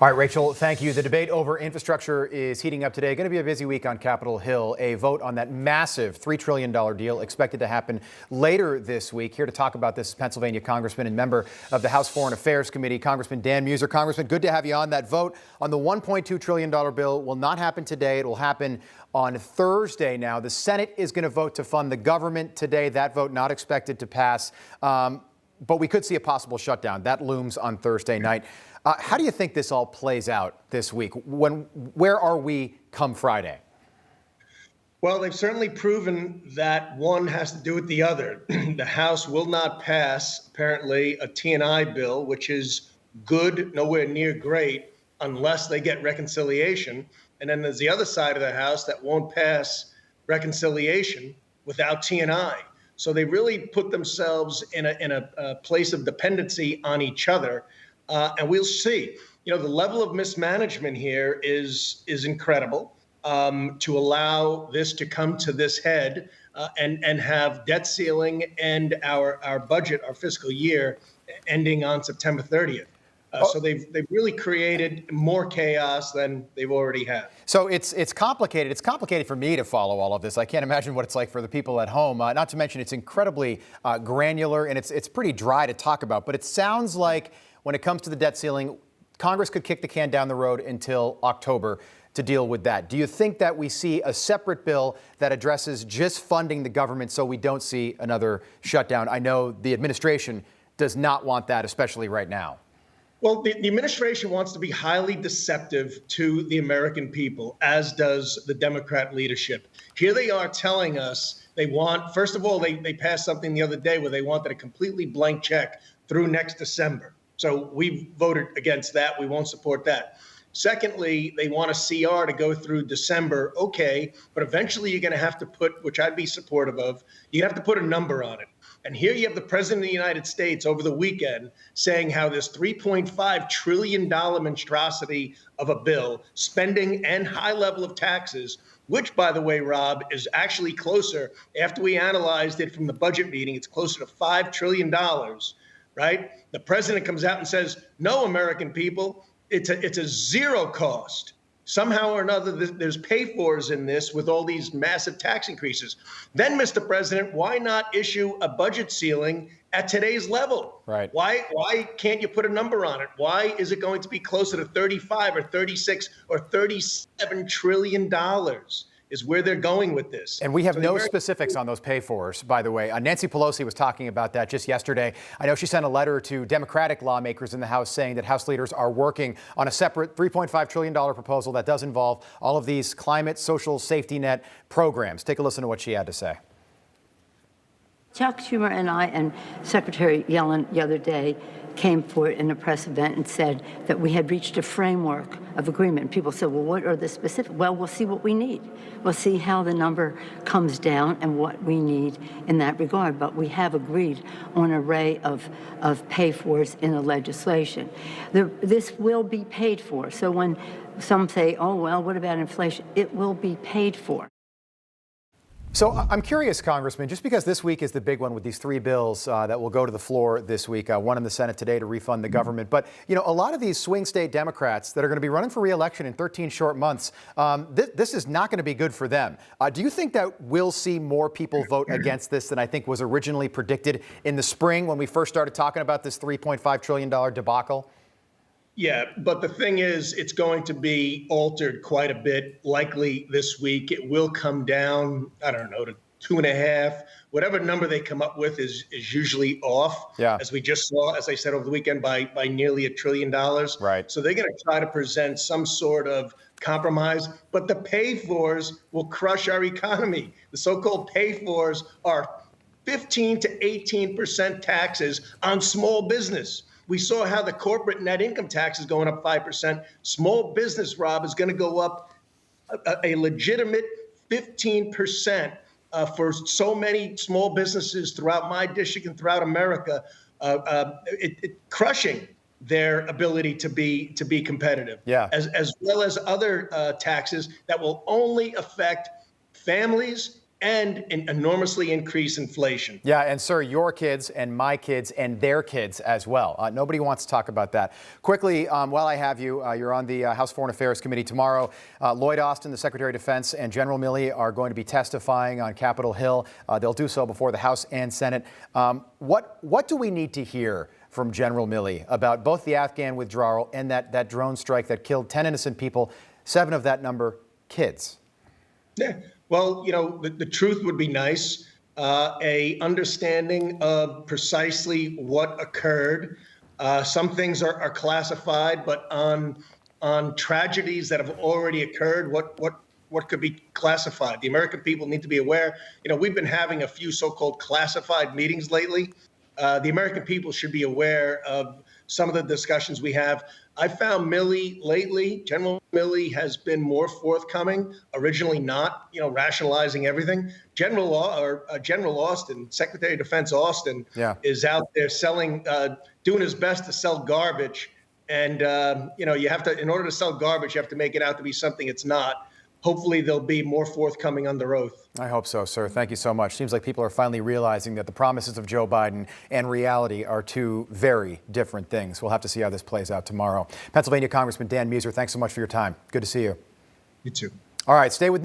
All right, Rachel, thank you. The debate over infrastructure is heating up today. Going to be a busy week on Capitol Hill. A vote on that massive $3 trillion deal expected to happen later this week. Here to talk about this is Pennsylvania Congressman and member of the House Foreign Affairs Committee, Congressman Dan Meuser. Congressman, good to have you on. That vote on the $1.2 trillion bill will not happen today. It will happen on Thursday now. The Senate is going to vote to fund the government today. That vote not expected to pass. But we could see a possible shutdown. That looms on Thursday night. How do you think this all plays out this week? Where are we come Friday? Well, they've certainly proven that one has to do with the other. The House will not pass, apparently, a T&I bill, which is good, nowhere near great, unless they get reconciliation. And then there's the other side of the House that won't pass reconciliation without T&I. So they really put themselves in a place of dependency on each other. And we'll see. You know, the level of mismanagement here is incredible. To allow this to come to this head and have debt ceiling and our budget, our fiscal year, ending on September 30th. So they've really created more chaos than they've already had. So it's complicated. It's complicated for me to follow all of this. I can't imagine what it's like for the people at home. Not to mention it's incredibly granular and it's pretty dry to talk about. But it sounds like when it comes to the debt ceiling, Congress could kick the can down the road until October to deal with that. Do you think that we see a separate bill that addresses just funding the government so we don't see another shutdown? I know the administration does not want that, especially right now. Well, the administration wants to be highly deceptive to the American people, as does the Democrat leadership. Here they are telling us they want, first of all, they passed something the other day where they wanted a completely blank check through next December. So we voted against that. We won't support that. Secondly, they want a CR to go through December. Okay, but eventually you're going to have to put, which I'd be supportive of, you have to put a number on it. And here you have the President of the United States over the weekend saying how this $3.5 trillion monstrosity of a bill, spending and high level of taxes, which, by the way, Rob, is actually closer, after we analyzed it from the budget meeting, it's closer to $5 trillion, right? The president comes out and says, no, American people, it's a zero cost. Somehow or another, there's pay-fors in this with all these massive tax increases. Then, Mr. President, why not issue a budget ceiling at today's level? Right. Why can't you put a number on it? Why is it going to be closer to 35 or 36 or 37 trillion dollars? Is where they're going with this. And we have no specifics on those pay-fors, by the way. Nancy Pelosi was talking about that just yesterday. I know she sent a letter to Democratic lawmakers in the House saying that House leaders are working on a separate $3.5 trillion proposal that does involve all of these climate, social safety net programs. Take a listen to what she had to say. Chuck Schumer and I and Secretary Yellen the other day came forward in a press event and said that we had reached a framework of agreement. People said, well, what are the specific? Well, we'll see what we need. We'll see how the number comes down and what we need in that regard. But we have agreed on an array of pay-fors in the legislation. This will be paid for. So when some say, oh, well, what about inflation? It will be paid for. So I'm curious, Congressman, just because this week is the big one with these three bills that will go to the floor this week, one in the Senate today to refund the government. But, you know, a lot of these swing state Democrats that are going to be running for re-election in 13 short months, this is not going to be good for them. Do you think that we'll see more people vote against this than I think was originally predicted in the spring when we first started talking about this $3.5 trillion debacle? Yeah, but the thing is, it's going to be altered quite a bit, likely this week. It will come down, I don't know, to 2.5. Whatever number they come up with is usually off, as we just saw, as I said, over the weekend, by nearly $1 trillion. Right. So they're going to try to present some sort of compromise, but the pay-fors will crush our economy. The so-called pay-fors are 15 to 18% taxes on small business. We saw how the corporate net income tax is going up 5%. Small business, Rob, is going to go up a legitimate 15% for so many small businesses throughout my district and throughout America, crushing their ability to be competitive. As well as other taxes that will only affect families and enormously increase inflation. Yeah, and sir, your kids and my kids and their kids as well. Nobody wants to talk about that. Quickly, while I have you, you're on the House Foreign Affairs Committee tomorrow. Lloyd Austin, the Secretary of Defense, and General Milley are going to be testifying on Capitol Hill. They'll do so before the House and Senate. What do we need to hear from General Milley about both the Afghan withdrawal and that drone strike that killed 10 innocent people, 7 of that number kids? Yeah. Well, the truth would be nice. A understanding of precisely what occurred. Some things are classified, but on tragedies that have already occurred, what could be classified? The American people need to be aware. We've been having a few so-called classified meetings lately. The American people should be aware of some of the discussions we have. I found Milley lately, General Milley has been more forthcoming, originally not, rationalizing everything. General Austin, Secretary of Defense Austin, is out there selling, doing his best to sell garbage. And, you have to, in order to sell garbage, you have to make it out to be something it's not. Hopefully they'll be more forthcoming under oath. I hope so, sir. Thank you so much. Seems like people are finally realizing that the promises of Joe Biden and reality are two very different things. We'll have to see how this plays out tomorrow. Pennsylvania Congressman Dan Meuser, thanks so much for your time. Good to see you. You too. All right, stay with